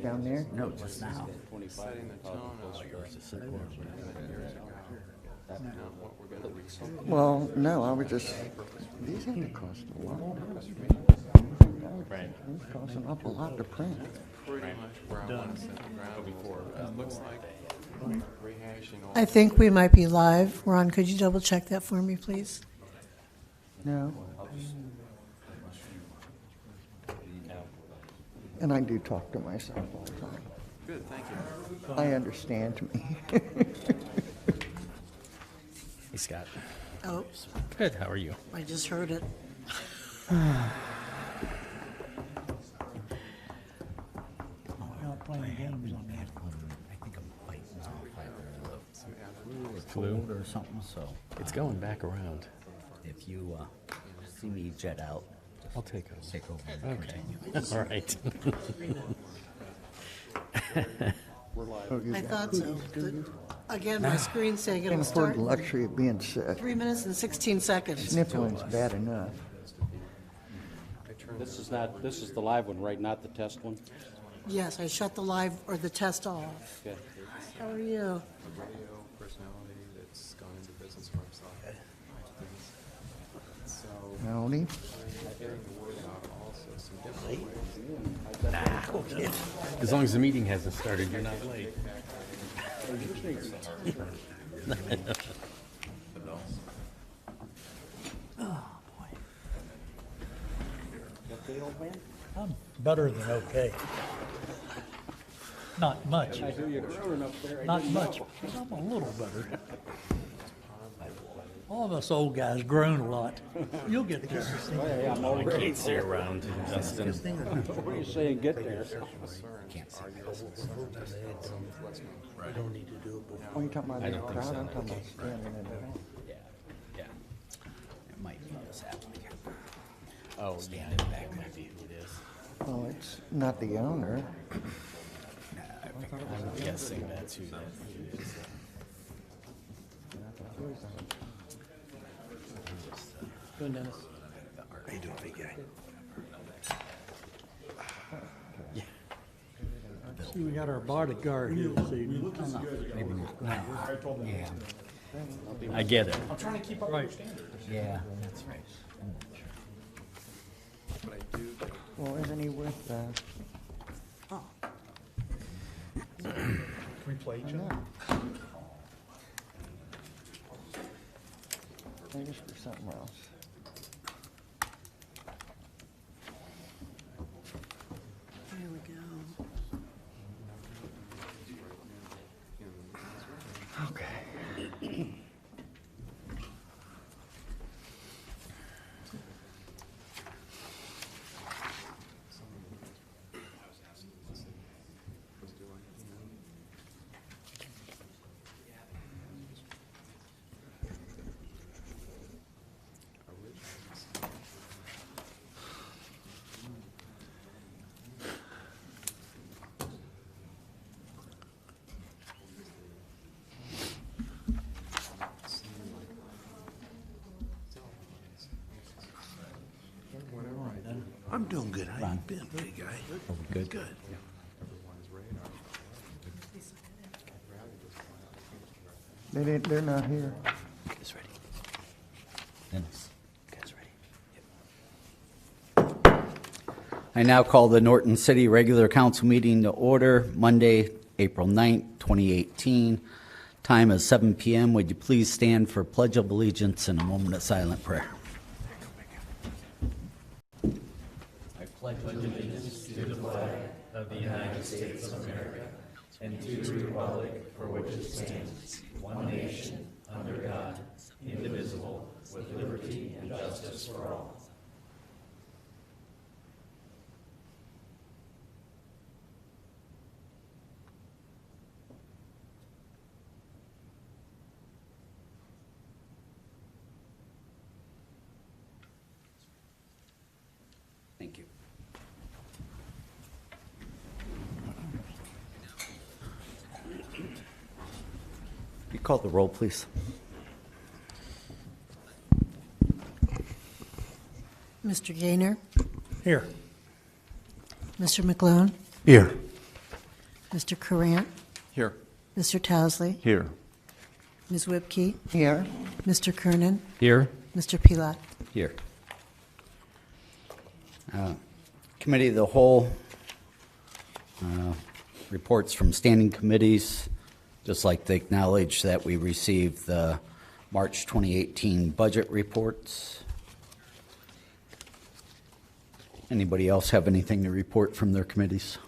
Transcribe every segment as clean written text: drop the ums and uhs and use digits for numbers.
down there? No, just now. Setting the tone of what we're going to be. Well, no, I was just, these have to cost a lot. Right. These cost an awful lot to print. Pretty much where I want to set the ground before. It looks like rehashing all. I think we might be live. Ron, could you double check that for me, please? No. And I do talk to myself all the time. Good, thank you. I understand me. Hey, Scott. Oh, Good. How are you? I just heard it. Not playing games on that. I think I'm fighting off either Flu? cold or something, so It's going back around. if you see me jet out, I'll take over. take over. Okay. All right. I thought so. Again, my screen's saying Can't it'll afford start the in luxury of being sick. 3 minutes and 16 seconds. Sniffling's bad enough. This is the live one, right? Not the test one? Yes, I shut the live or the test off. Okay. How are you? A radio personality that's gone into business for himself. So, Howdy. getting the word out also some different ways. As long as the meeting hasn't started, you're not late. I'm better than okay. Not much. I hear you growing up there. Not much. But I'm a little better. All of us old guys grown a lot. You'll get there. Yeah, I'm already. Can't see around, Justin. What are you saying, get there? I don't need to do it before. Oh, you talking about I the don't think crowd? so. I'm talking about standing in the crowd. Yeah, yeah. It might be this happening. Oh, yeah. That might be who it is. Well, it's not the owner. I'm guessing that's who that is. Good, Dennis. How you doing, big guy? See, we got our bodyguard here this evening. Maybe not. Yeah, I get it. Right. yeah, that's right. But I do think Well, isn't he with, Can we play each other? maybe it's for something else. There we go. Okay. I'm doing good. How you been, big guy? Good. Good. They're not here. Guys ready? Dennis, guys ready? I now call the Norton City Regular Council meeting to order, Monday, April 9th, 2018. Time is 7 p.m. Would you please stand for Pledge of Allegiance and a moment of silent prayer? I pledge allegiance to the flag of the United States of America and to the republic for which it stands, one nation, under God, indivisible, with liberty and justice for all. Thank you. You call the roll, please. Mr. Gaynor? Here. Mr. McClone? Here. Mr. Courant, Here. Mr. Towesley, Here. Ms. Whipke, Here, Mr. Kernan, Here. Mr. Pilat. Here. Committee of the Whole, reports from standing committees. Just like to acknowledge that we received the March 2018 budget reports. Anybody else have anything to report from their committees?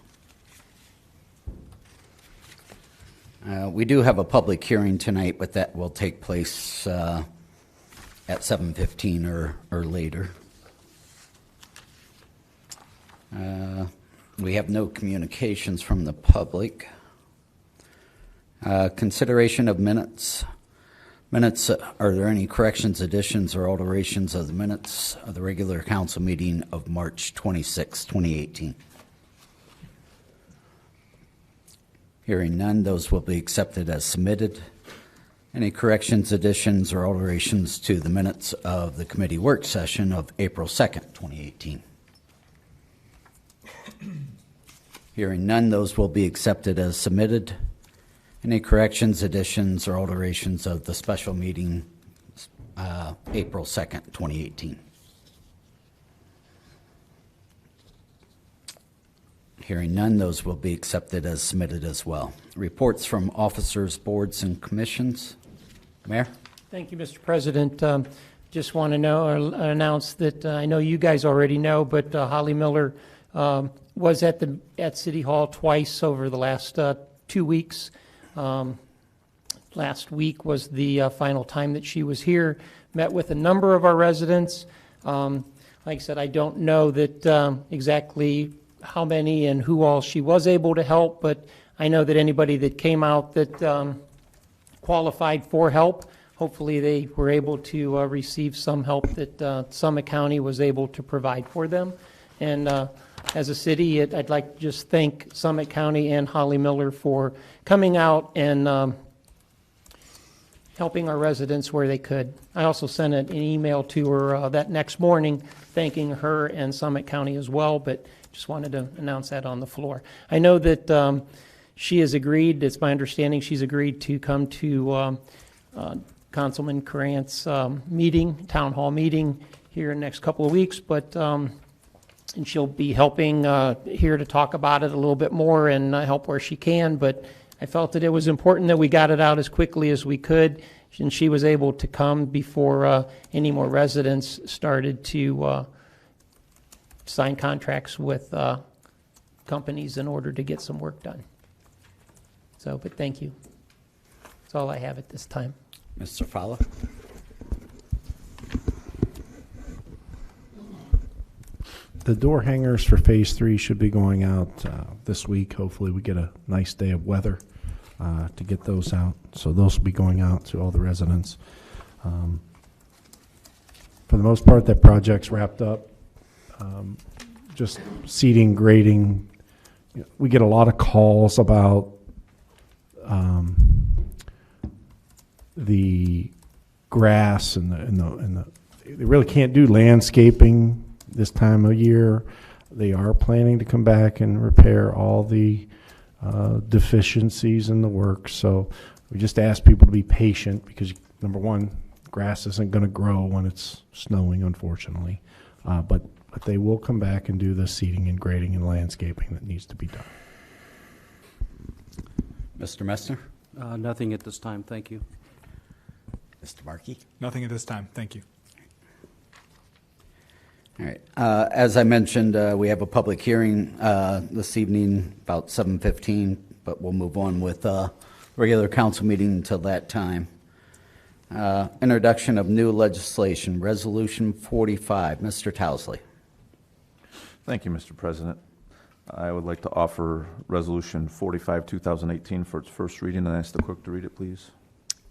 We do have a public hearing tonight, but that will take place at 7:15 or later. We have no communications from the public. Consideration of minutes. Minutes, are there any corrections, additions, or alterations of the minutes of the regular council meeting of March 26, 2018? Hearing none, those will be accepted as submitted. Any corrections, additions, or alterations to the minutes of the committee work session of April 2nd, 2018? Hearing none, those will be accepted as submitted. Any corrections, additions, or alterations of the special meeting April 2nd, 2018? Hearing none, those will be accepted as submitted as well. Reports from officers, boards, and commissions. Mayor? Thank you, Mr. President. Just want to announce that I know you guys already know, but Holly Miller was at City Hall twice over the last 2 weeks. Last week was the final time that she was here, met with a number of our residents. Like I said, I don't know that exactly how many and who all she was able to help, but I know that anybody that came out that qualified for help, hopefully they were able to receive some help that Summit County was able to provide for them. And as a city, I'd like to just thank Summit County and Holly Miller for coming out and helping our residents where they could. I also sent an email to her that next morning thanking her and Summit County as well, but just wanted to announce that on the floor. I know that she has agreed, it's my understanding she's agreed to come to Councilman Courant's meeting, town hall meeting here in the next couple of weeks, but and she'll be helping here to talk about it a little bit more and help where she can, but I felt that it was important that we got it out as quickly as we could, and she was able to come before any more residents started to sign contracts with companies in order to get some work done. So, but thank you. That's all I have at this time. Mr. Fowler? The door hangers for Phase 3 should be going out this week. Hopefully we get a nice day of weather to get those out. So those will be going out to all the residents. For the most part, that project's wrapped up. Just seeding, grading. We get a lot of calls about the grass and the they really can't do landscaping this time of year. They are planning to come back and repair all the deficiencies in the work. So we just ask people to be patient because, number one, grass isn't going to grow when it's snowing, unfortunately. But they will come back and do the seeding and grading and landscaping that needs to be done. Mr. Messner? Nothing at this time, thank you. Mr. Markey? Nothing at this time. Thank you. All right. As I mentioned, we have a public hearing this evening about 7:15, but we'll move on with regular council meeting until that time. Introduction of new legislation, Resolution 45. Mr. Towesley. Thank you, Mr. President. I would like to offer Resolution 45, 2018 for its first reading, and ask the clerk to read it, please.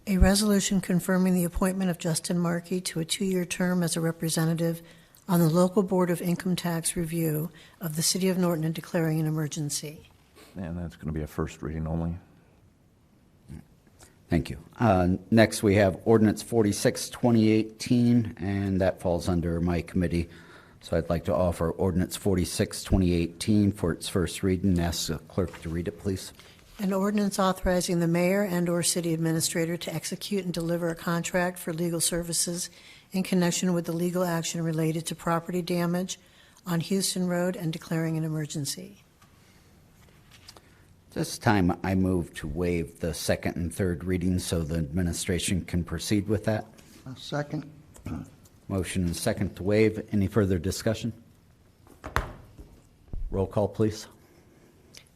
A resolution confirming the appointment of Justin Markey to a 2-year term as a representative on the Local Board of Income Tax Review of the City of Norton and declaring an emergency. And that's going to be a first reading only. Thank you. Next, we have Ordinance 46, 2018, and that falls under my committee. So I'd like to offer ordinance 46, 2018 for its first reading. Ask the clerk to read it, please. An ordinance authorizing the mayor and/or city administrator to execute and deliver a contract for legal services in connection with the legal action related to property damage on Houston Road and declaring an emergency. This time I move to waive the second and third readings so the administration can proceed with that. I'll second. Motion and second to waive. Any further discussion? Roll call, please.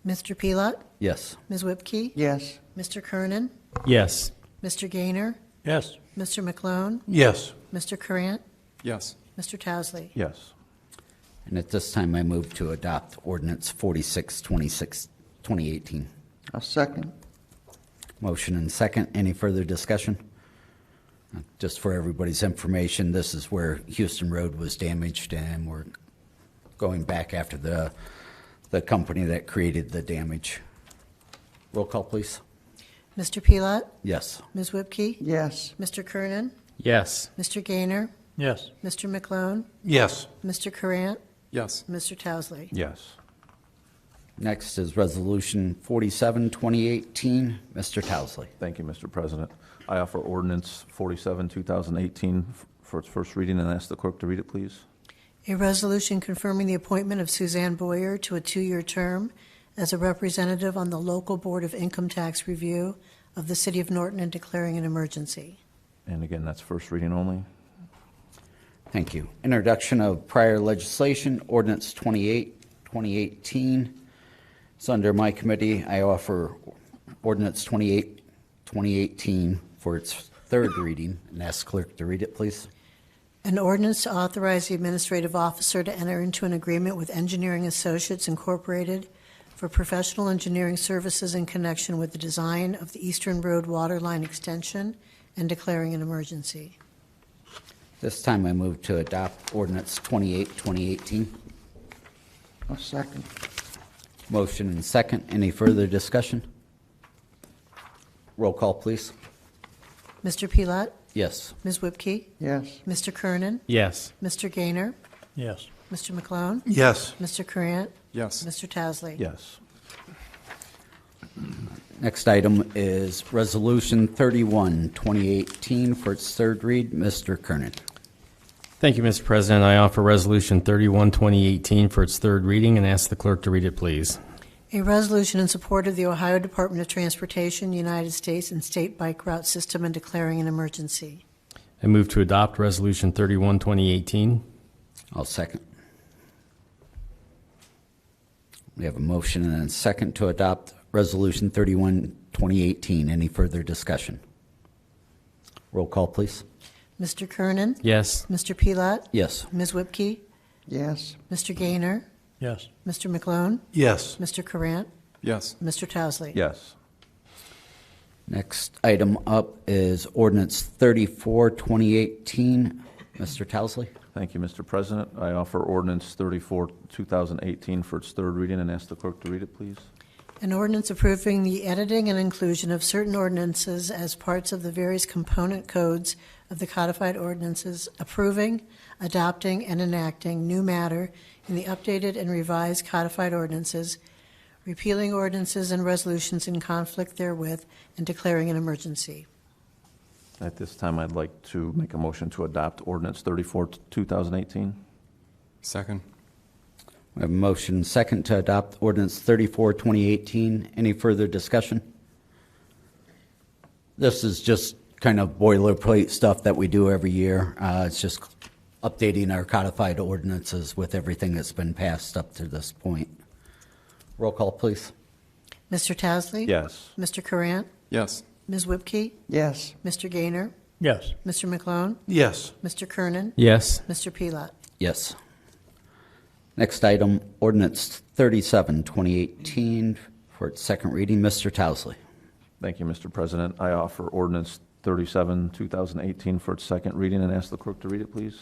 Mr. Pelot? Yes. Ms. Whipke? Yes. Mr. Kernan? Yes. Mr. Gaynor? Yes. Mr. McClone? Yes. Mr. Courant? Yes. Mr. Towesley? Yes. And at this time I move to adopt ordinance 46, 2018. I'll second. Motion and second. Any further discussion? Just for everybody's information, this is where Houston Road was damaged, and we're going back after the company that created the damage. Roll call, please. Mr. Pelot? Yes. Ms. Whipke? Yes. Mr. Kernan? Yes. Mr. Gaynor? Yes. Mr. McClone? Yes. Mr. Courant? Yes. Mr. Towesley? Yes. Next is Resolution 47, 2018. Mr. Towesley. Thank you, Mr. President. I offer ordinance 47, 2018 for its first reading and ask the clerk to read it, please. A resolution confirming the appointment of Suzanne Boyer to a 2-year term as a representative on the local Board of Income Tax Review of the City of Norton and declaring an emergency. And again, that's first reading only. Thank you. Introduction of prior legislation, Ordinance 28, 2018. It's under my committee. I offer Ordinance 28, 2018 for its third reading and ask clerk to read it, please. An ordinance to authorize the administrative officer to enter into an agreement with Engineering Associates Incorporated for professional engineering services in connection with the design of the Eastern Road Waterline Extension and declaring an emergency. This time I move to adopt Ordinance 28, 2018. I'll second. Motion and second. Any further discussion? Roll call, please. Mr. Pelot? Yes. Ms. Whipke? Yes. Mr. Kernan? Yes. Mr. Gaynor? Yes. Mr. McClone? Yes. Mr. Courant? Yes. Mr. Towesley? Yes. Next item is Resolution 31, 2018 for its third read. Mr. Kernan. Thank you, Mr. President. I offer Resolution 31, 2018 for its third reading and ask the clerk to read it, please. A resolution in support of the Ohio Department of Transportation, United States, and State Bike Route System and declaring an emergency. I move to adopt Resolution 31, 2018. I'll second. We have a motion and a second to adopt Resolution 31, 2018. Any further discussion? Roll call, please. Mr. Kernan? Yes. Mr. Pelot? Yes. Ms. Whipke? Yes. Mr. Gaynor? Yes. Mr. McClone? Yes. Mr. Courant? Yes. Mr. Towesley? Yes. Next item up is Ordinance 34, 2018. Mr. Towesley. Thank you, Mr. President. I offer ordinance 34, 2018 for its third reading and ask the clerk to read it, please. An ordinance approving the editing and inclusion of certain ordinances as parts of the various component codes of the codified ordinances, approving, adopting, and enacting new matter in the updated and revised codified ordinances, repealing ordinances and resolutions in conflict therewith, and declaring an emergency. At this time, I'd like to make a motion to adopt ordinance 34, 2018. Second. We have a motion second to adopt Ordinance 34, 2018. Any further discussion? This is just kind of boilerplate stuff that we do every year. It's just updating our codified ordinances with everything that's been passed up to this point. Roll call, please. Mr. Towesley? Yes. Mr. Courant? Yes. Ms. Whipke? Yes. Mr. Gaynor? Yes. Mr. McClone? Yes. Mr. Kernan? Yes. Mr. Pelot? Yes. Next item, Ordinance 37, 2018 for its second reading. Mr. Towesley. Thank you, Mr. President. I offer ordinance 37, 2018 for its second reading and ask the clerk to read it, please.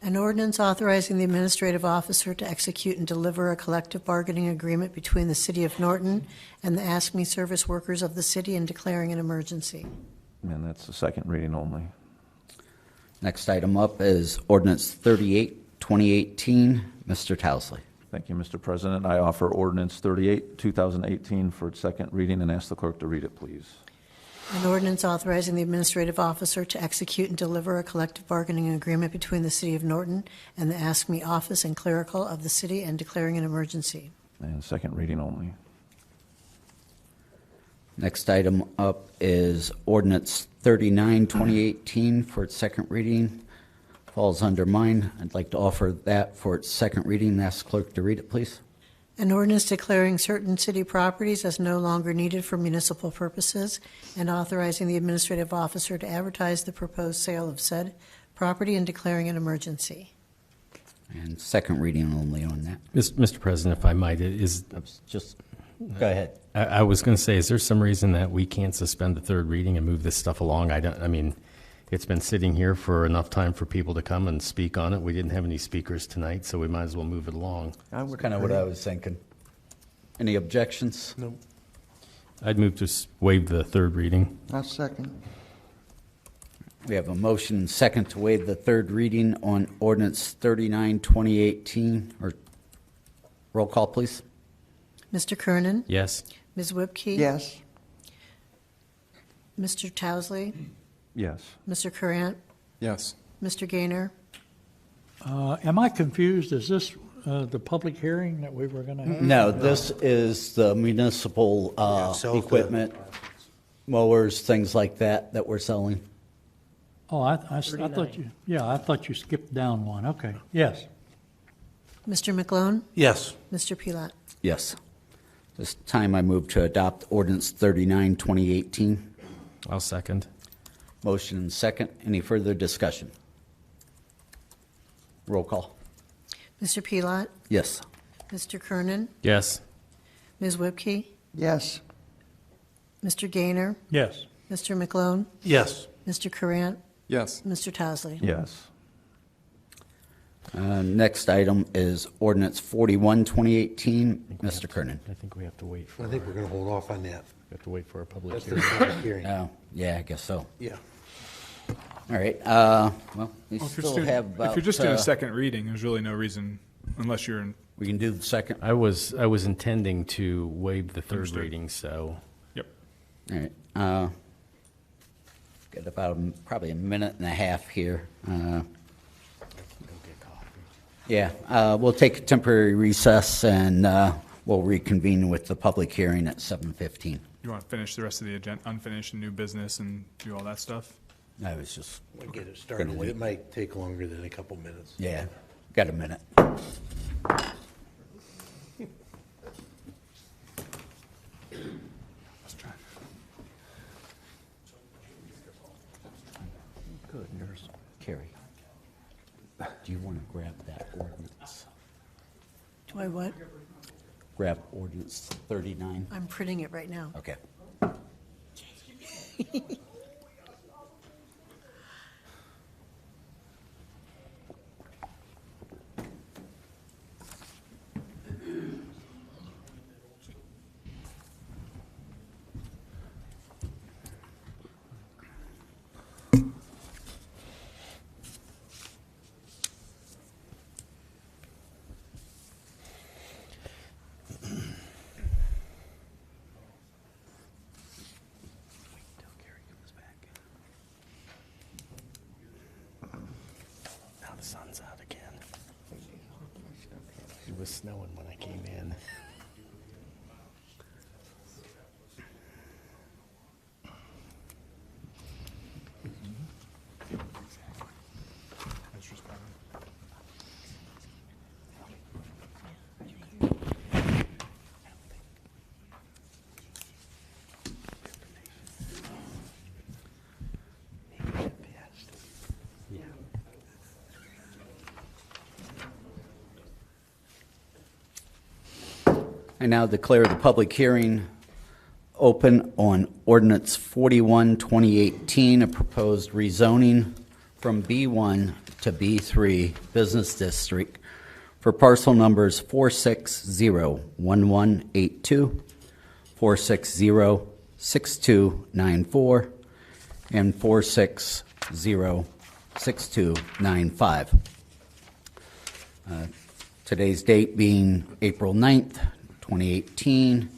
An ordinance authorizing the administrative officer to execute and deliver a collective bargaining agreement between the City of Norton and the ASME service workers of the city and declaring an emergency. And that's the second reading only. Next item up is Ordinance 38, 2018. Mr. Towesley. Thank you, Mr. President. I offer ordinance 38, 2018 for its second reading and ask the clerk to read it, please. An ordinance authorizing the administrative officer to execute and deliver a collective bargaining agreement between the City of Norton and the Ask Me Office and Clerical of the city and declaring an emergency. And second reading only. Next item up is ordinance 39, 2018 for its second reading. Falls under mine. I'd like to offer that for its second reading and ask the clerk to read it, please. An ordinance declaring certain city properties as no longer needed for municipal purposes and authorizing the administrative officer to advertise the proposed sale of said property and declaring an emergency. And second reading only on that. Mr. President, if I might, Just go ahead. I was going to say, is there some reason that we can't suspend the third reading and move this stuff along? I mean, it's been sitting here for enough time for people to come and speak on it. We didn't have any speakers tonight, so we might as well move it along. That's kind of what I was thinking. Any objections? No. I'd move to waive the third reading. I'll second. We have a motion and second to waive the third reading on ordinance 39, 2018. Or roll call, please. Mr. Kernan? Yes. Ms. Whipke? Yes. Mr. Towesley? Yes. Mr. Courant? Yes. Mr. Gaynor? Am I confused? Is this the public hearing that we were going to have? No, this is the municipal equipment, mowers, things like that we're selling. Oh, I thought I thought you skipped down one. Okay. Yes. Mr. McGlone? Yes. Mr. Pilat? Yes. This time I move to adopt ordinance 39, 2018. I'll second. Motion and second. Any further discussion? Roll call. Mr. Pilat? Yes. Mr. Kernan? Yes. Ms. Whipke? Yes. Mr. Gaynor? Yes. Mr. McGlone? Yes. Mr. Courant? Yes. Mr. Towesley? Yes. Next item is ordinance 41, 2018. Mr. Kernan. I think we have to wait for. I think we're going to hold off on that. We have to wait for a public That's the hearing. public hearing. Oh, yeah, I guess so. Yeah. All right. Well, we Well, still have about. if you're just doing a second reading, there's really no reason, unless you're in. We can do the second. I was intending to waive the third Understood. reading, so. Yep. All right. Got about probably a minute and a half here. Yeah, we'll take a temporary recess and we'll reconvene with the public hearing at 7:15. You want to finish the rest of the agenda, unfinished and new business and do all that stuff? I was just, We'll get it started. Gonna wait. It might take longer than a couple minutes. yeah, got a minute. Let's try. Good, nurse. Carrie, do you want to grab that ordinance? Do I what? Grab ordinance 39? I'm printing it right now. Okay. Now the sun's out again. It was snowing when I came in. That's just fine. I now declare the public hearing open on ordinance 41, 2018, a proposed rezoning from B1 to B3 Business District for parcel numbers 4601182, 4606294, and 4606295. Today's date being April 9th, 2018.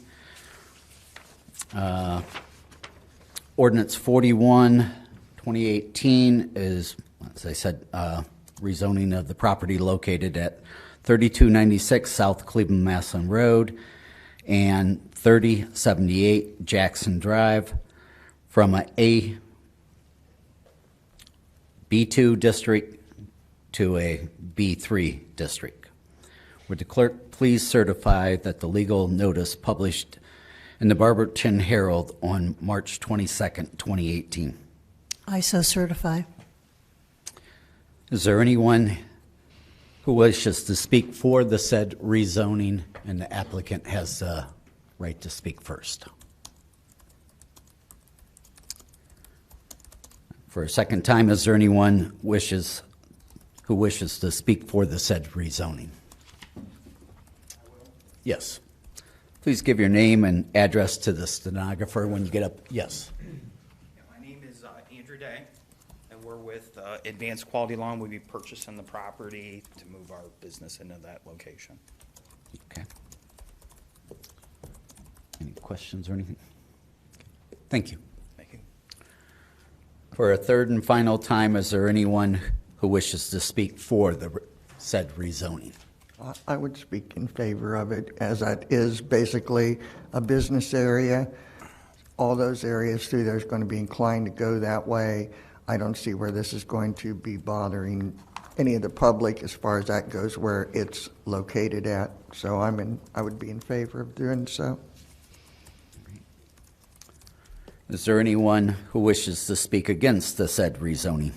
Ordinance 41, 2018 is, as I said, rezoning of the property located at 3296 South Cleveland Maslin Road and 3078 Jackson Drive from a B2 district to a B3 district. Would the clerk please certify that the legal notice published in the Barberton Herald on March 22nd, 2018? I so certify. Is there anyone who wishes to speak for the said rezoning, and the applicant has the right to speak first? For a second time, is there anyone who wishes to speak for the said rezoning? Yes. Please give your name and address to the stenographer when you get up. Yes. My name is Andrew Day, and we're with Advanced Quality Lawn. We'll be purchasing the property to move our business into that location. Okay. Any questions or anything? Thank you. Thank you. For a third and final time, is there anyone who wishes to speak for the said rezoning? I would speak in favor of it, as that is basically a business area. All those areas through there is going to be inclined to go that way. I don't see where this is going to be bothering any of the public as far as that goes, where it's located at. So I would be in favor of doing so. Is there anyone who wishes to speak against the said rezoning?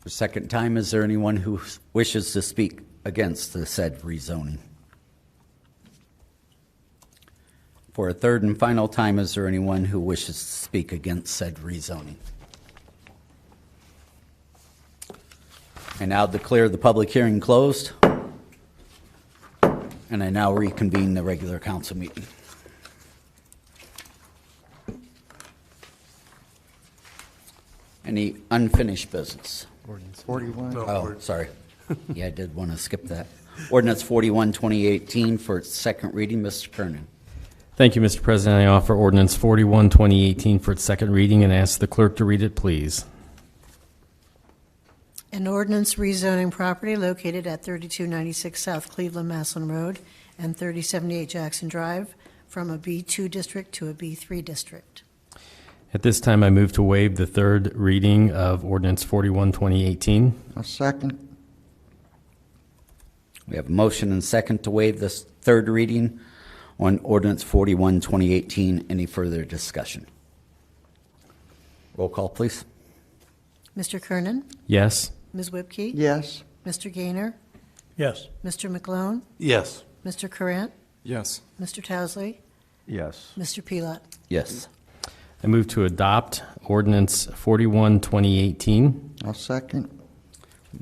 For a second time, is there anyone who wishes to speak against the said rezoning? For a third and final time, is there anyone who wishes to speak against said rezoning? I now declare the public hearing closed, and I now reconvene the regular council meeting. Any unfinished business? 41. Oh, sorry. Yeah, I did want to skip that. Ordinance 41, 2018 for its second reading. Mr. Kernan. Thank you, Mr. President. I offer ordinance 41, 2018 for its second reading and ask the clerk to read it, please. An ordinance rezoning property located at 3296 South Cleveland Maslin Road and 3078 Jackson Drive from a B2 district to a B3 district. At this time, I move to waive the third reading of ordinance 41, 2018. A second. We have a motion and second to waive this third reading on ordinance 41, 2018. Any further discussion? Roll call, please. Mr. Kernan? Yes. Ms. Whipke? Yes. Mr. Gaynor? Yes. Mr. McClone? Yes. Mr. Corrant? Yes. Mr. Towsley? Yes. Mr. Pelot? Yes. I move to adopt ordinance 41, 2018. I'll second.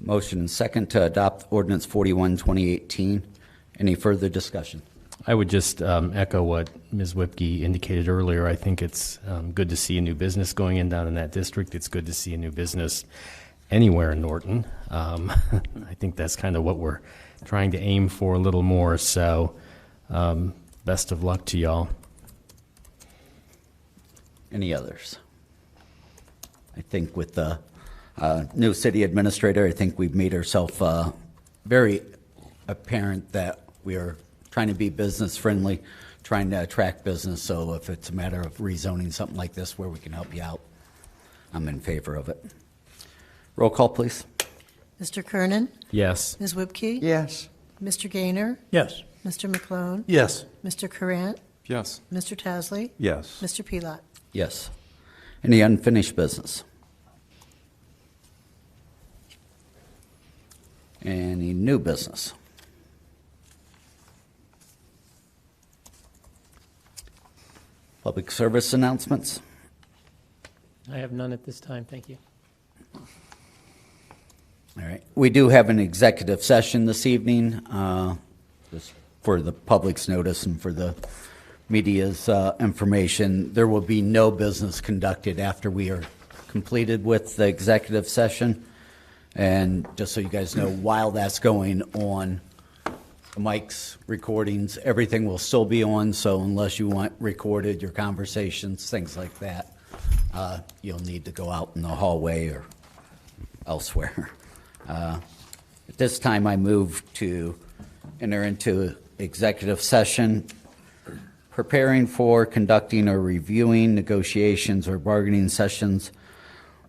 Motion and second to adopt ordinance 41, 2018. Any further discussion? I would just echo what Ms. Whipke indicated earlier. I think it's good to see a new business going in down in that district. It's good to see a new business anywhere in Norton. I think that's kind of what we're trying to aim for a little more. So best of luck to y'all. Any others? I think with the new city administrator, I think we've made ourselves very apparent that we are trying to be business friendly, trying to attract business. So if it's a matter of rezoning something like this where we can help you out, I'm in favor of it. Roll call, please. Mr. Kernan? Yes. Ms. Whipke? Yes. Mr. Gaynor? Yes. Mr. McClone? Yes. Mr. Corrant? Yes. Mr. Towsley? Yes. Mr. Pelot? Yes. Any unfinished business? Any new business? Public service announcements? I have none at this time, thank you. All right. We do have an executive session this evening, just for the public's notice and for the media's information. There will be no business conducted after we are completed with the executive session. And just so you guys know, while that's going on, the mics, recordings, everything will still be on. So unless you want recorded, your conversations, things like that, you'll need to go out in the hallway or elsewhere. At this time, I move to enter into executive session, preparing for, conducting, or reviewing negotiations or bargaining sessions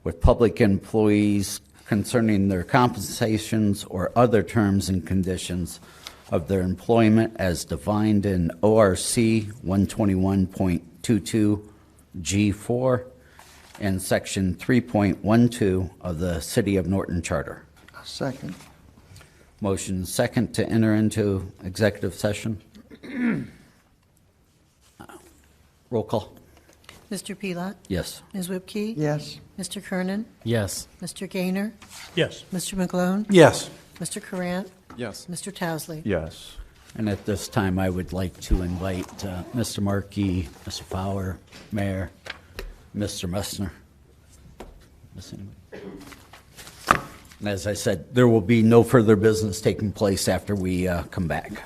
with public employees concerning their compensations or other terms and conditions of their employment as defined in ORC 121.22 G4 and Section 3.12 of the City of Norton Charter. Second. Motion second to enter into executive session. Roll call. Mr. Pelot? Yes. Ms. Whipke? Yes. Mr. Kernan? Yes. Mr. Gaynor? Yes. Mr. McGlone? Yes. Mr. Courant? Yes. Mr. Towesley? Yes. And at this time, I would like to invite Mr. Markey, Mr. Fowler, Mayor, Mr. Messner. Miss anybody? And as I said, there will be no further business taking place after we come back.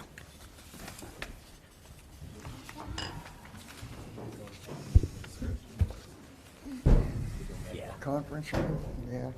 Conference room? Yeah.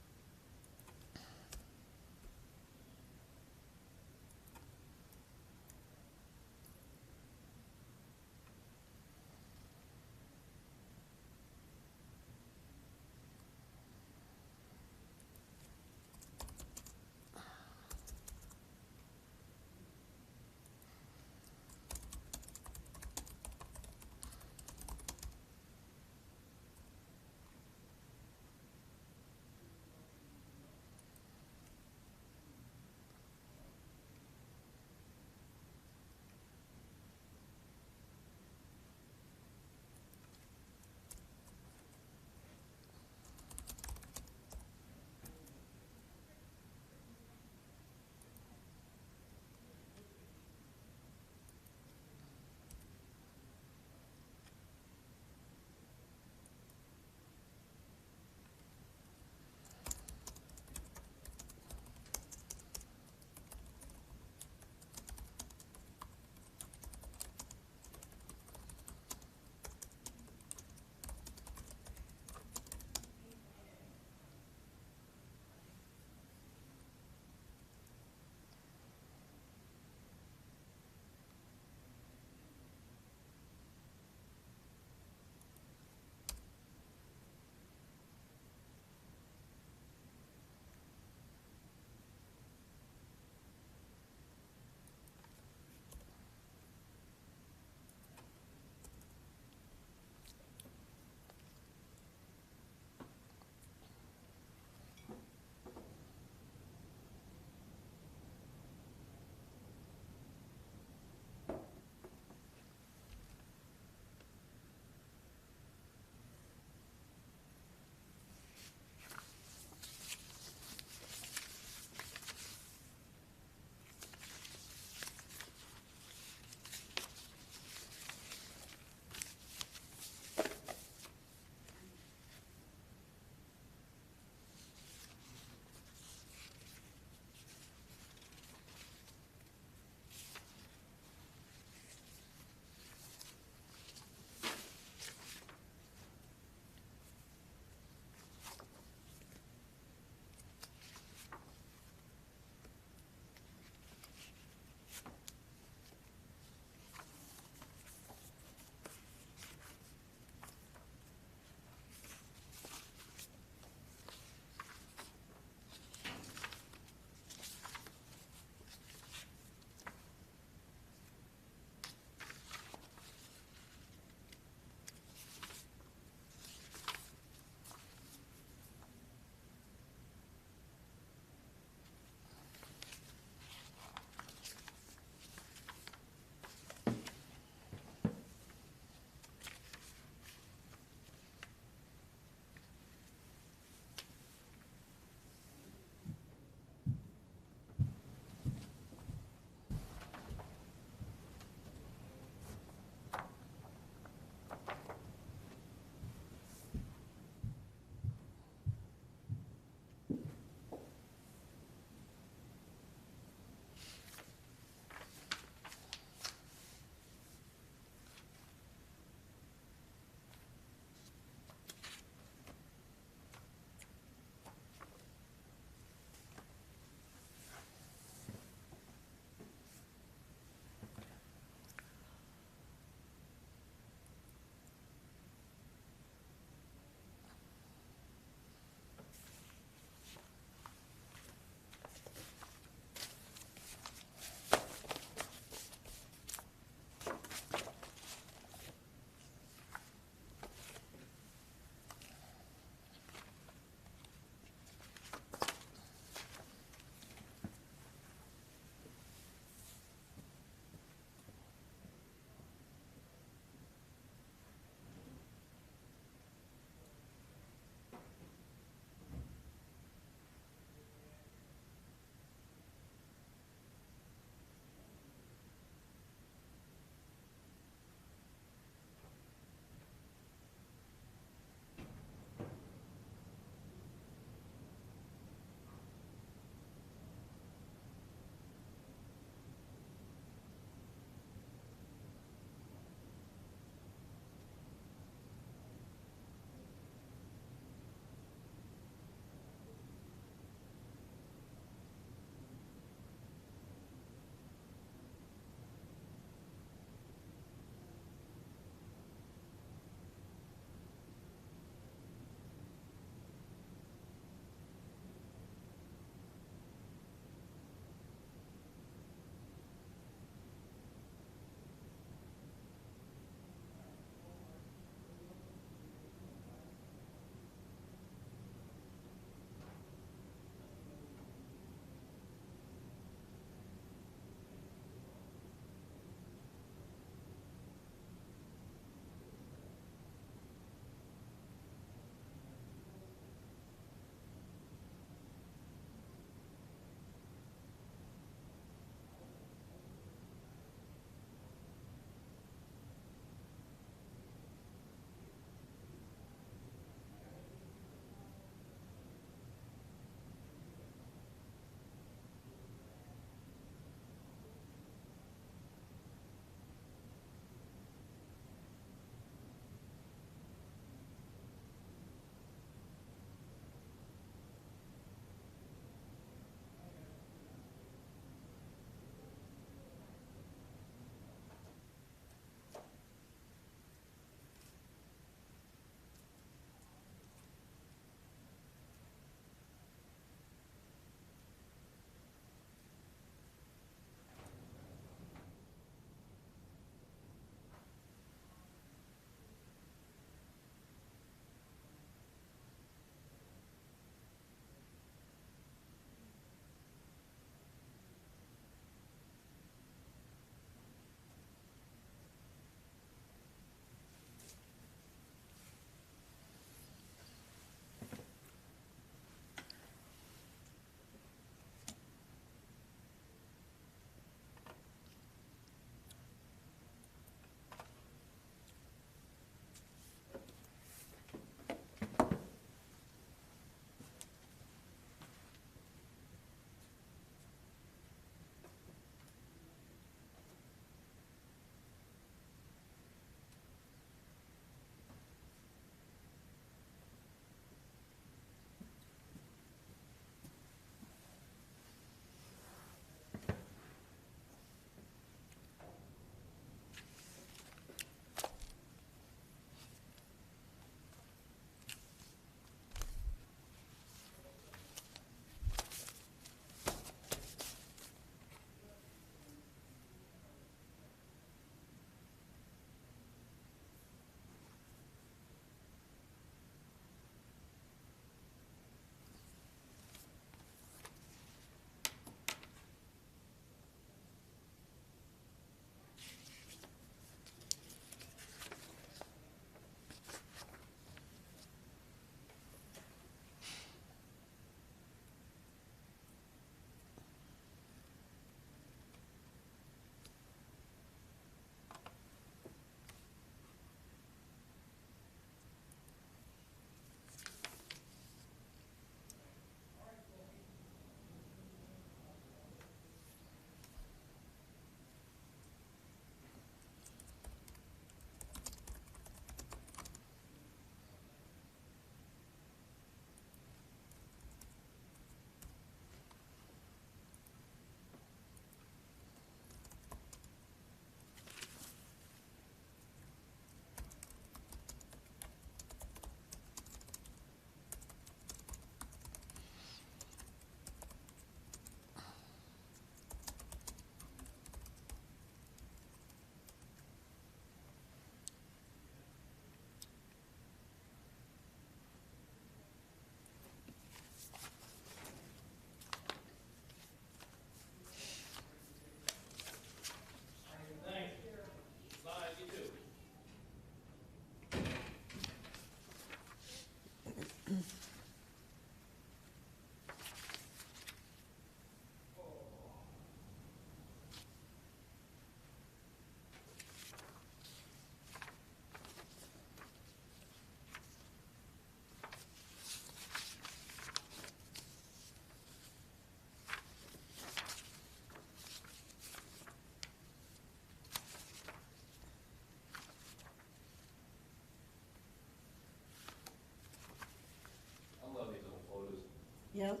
Yep.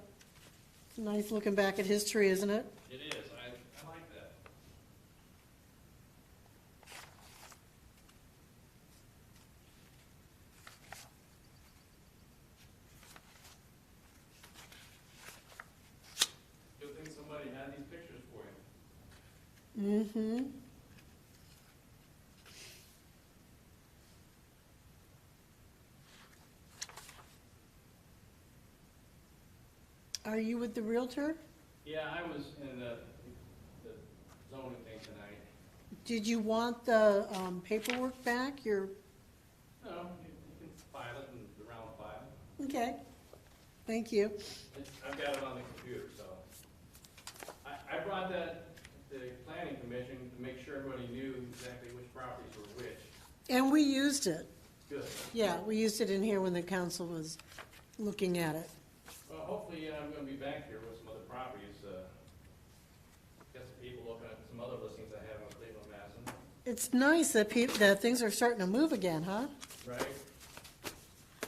It's nice looking back at history, isn't it? It is, I like that. Good thing somebody had these pictures for you. Mm-hmm. Are you with the Realtor? Yeah, I was in the zoning thing tonight. Did you want the paperwork back? Your, No, you can file it and around file. okay. Thank you. I've got it on the computer, so. I brought that to the planning commission to make sure everybody knew exactly which properties were which. And we used it. Good. Yeah, we used it in here when the council was looking at it. Well, hopefully, I'm gonna be back here with some other properties, got some people looking at some other listings I have on Cleveland Madison. It's nice that that things are starting to move again, huh? Right.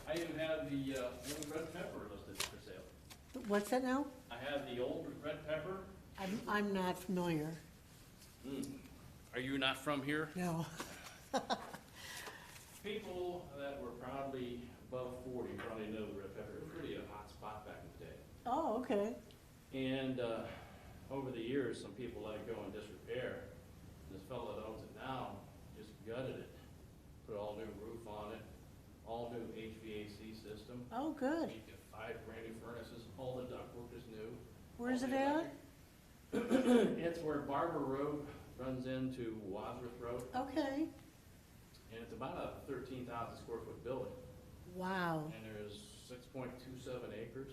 I even have the old red pepper listed for sale. What's that now? I have the old red pepper. I'm not familiar. Are you not from here? No. People that were probably above 40 probably know the red pepper. It was really a hot spot back in the day. Oh, okay. And over the years, some people let it go in disrepair. This fellow that owns it now just gutted it, put all new roof on it, all new HVAC system. Oh, good. He got 5 brand new furnaces, all the ductwork is new. Where's all it the at? electric. It's where Barber Road runs into Wadsworth Road, Okay. and it's about a 13,000 square foot building. Wow. And there's 6.27 acres.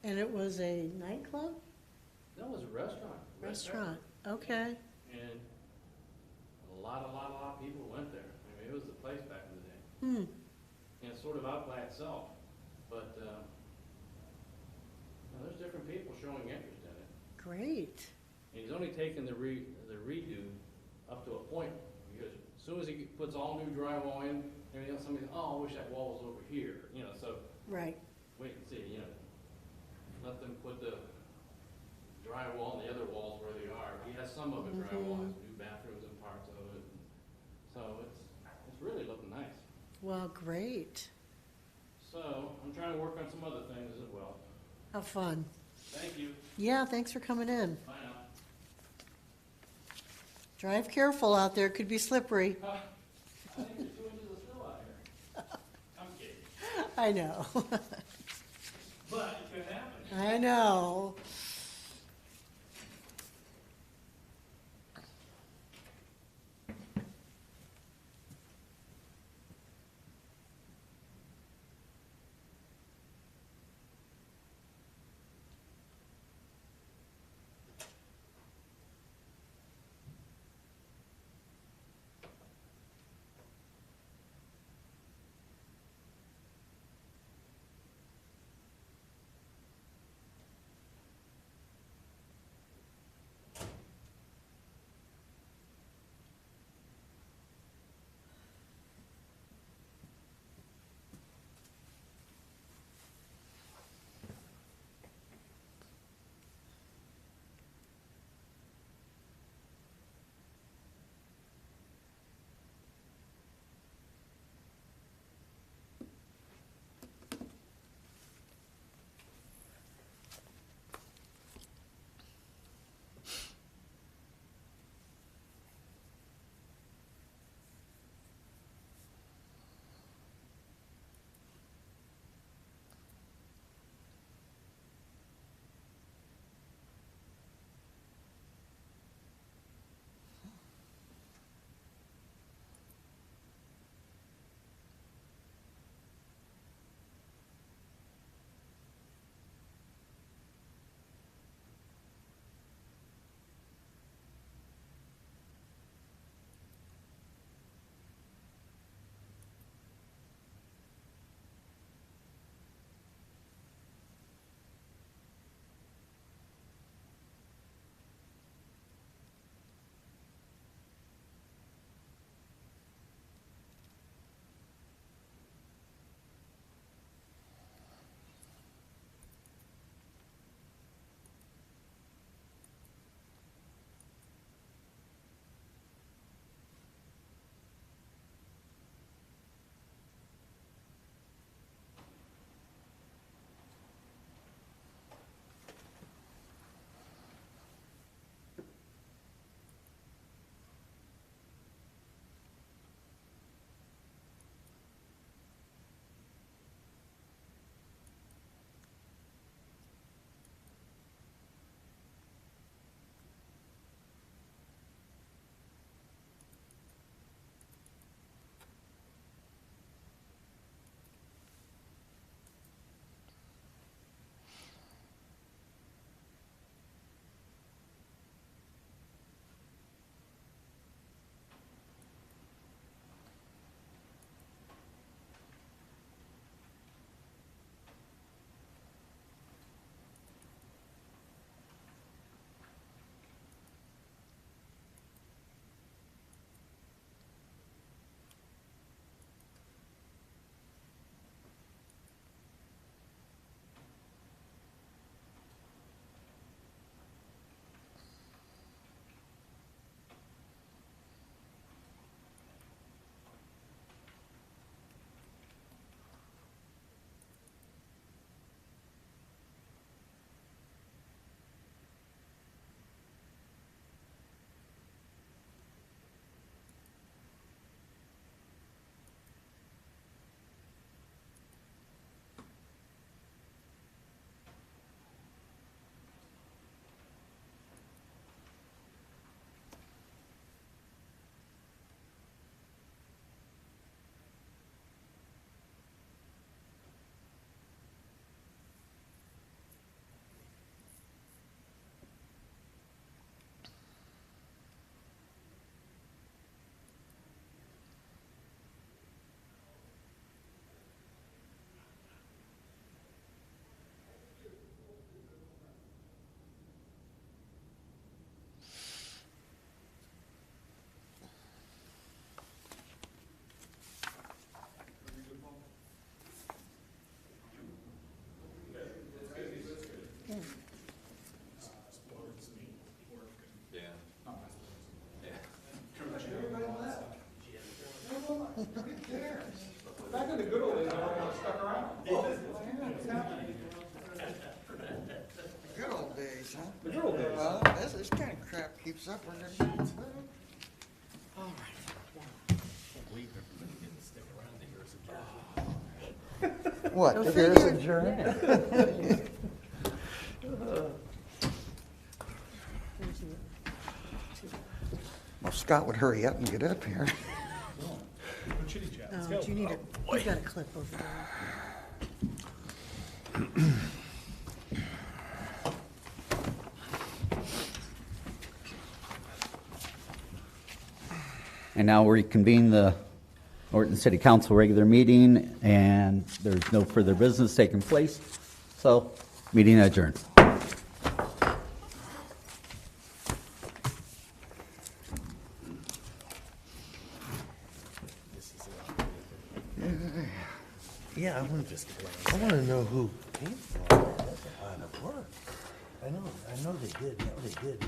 And it was a nightclub? That was a restaurant. Red Restaurant. Okay. Pepper. And a lot of people went there. I mean, it was the place back in the day. Hmm. And it's sort of out by itself. But there's different people showing interest in it. Great. And he's only taken the redo up to a point, because as soon as he puts all new drywall in, everything else, somebody, oh, I wish that wall was over here, so Right. wait and see, let them put the drywall and the other walls where they are. He has some of it drywall, has new bathrooms and parts of it, so it's really looking nice. Well, great. So, I'm trying to work on some other things as well. How fun. Thank you. Yeah, thanks for coming in. Bye now. Drive careful out there. It could be slippery. I think there's 2 inches of snow out here. I'm kidding. I know. But it could happen. I know. days, huh? Well, as this kind of crap keeps up, we're gonna be. All right. What? Go to hear us figure. adjourn? Well, Scott would hurry up and get up here. No, do you need a, you've got a clip over there. And now we reconvene the Norton City Council regular meeting, and there's no further business taking place. So, meeting adjourned. Yeah, I want to know who paid for all that line of work. I know they did.